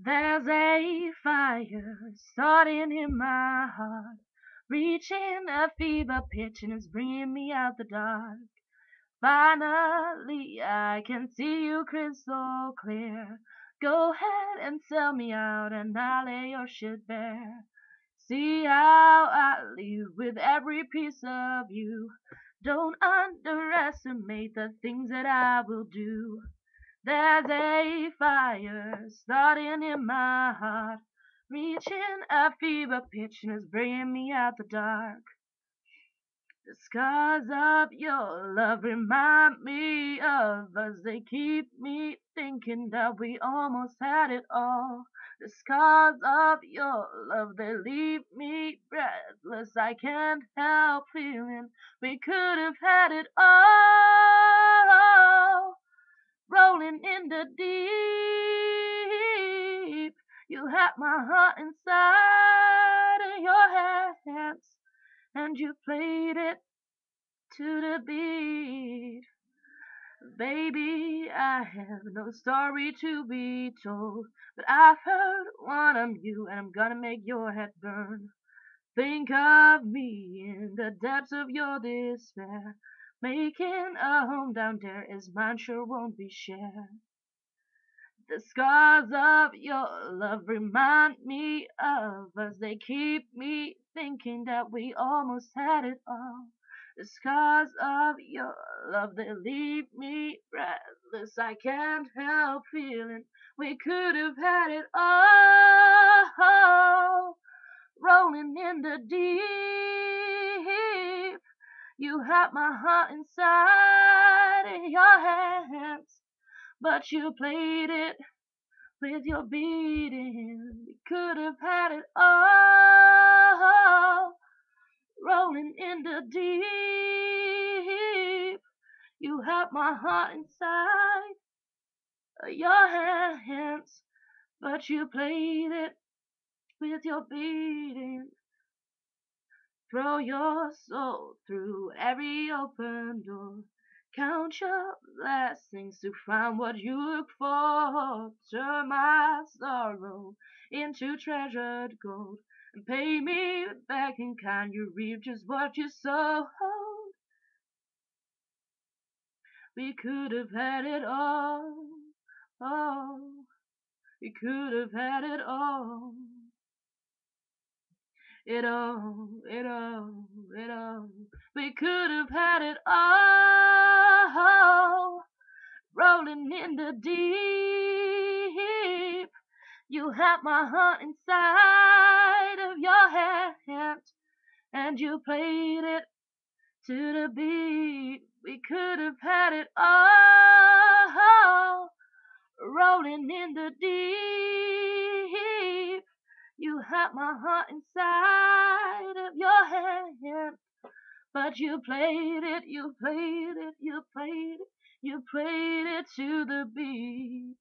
There's a fire starting in my heart, reaching a fever pitch and it's bringing me out the dark. Finally, I can see you crystal clear. Go ahead and sell me out and I'll lay your shit bare. See how I leave with every piece of you. Don't underestimate the things that I will do. There's a fire starting in my heart, reaching a fever pitch and it's bringing me out the dark. The scars of your love remind me of us. They keep me thinking that we almost had it all. The scars of your love, they leave me breathless. I can't help feeling we could have had it all. Rolling in the deep, you had my heart inside of your hands, and you played it to the beat. Baby, I have no story to be told, but I've heard one of you, and I'm gonna make your head burn. Think of me in the depths of your despair. Making a home down there is mine, sure won't be shared. The scars of your love remind me of us. They keep me thinking that we almost had it all. The scars of your love, they leave me breathless. I can't help feeling we could have had it all. Rolling in the deep, you had my heart inside of your hands, but you played it with your beating. We could have had it all. Rolling in the deep, you had my heart inside of your hands, but you played it with your beating. Throw your soul through every open door. Count your blessings to find what you look for. Turn my sorrow into treasured gold, and pay me back in kind. You reap just what you sowed. We could have had it all. Oh, we could have had it all. It all, it all, it all. We could have had it all. Rolling in the deep, you had my heart inside of your hand, and you played it to the beat. We could have had it all. Rolling in the deep, you had my heart inside of your hand, but you played it, you played it, you played it, you played it to the beat.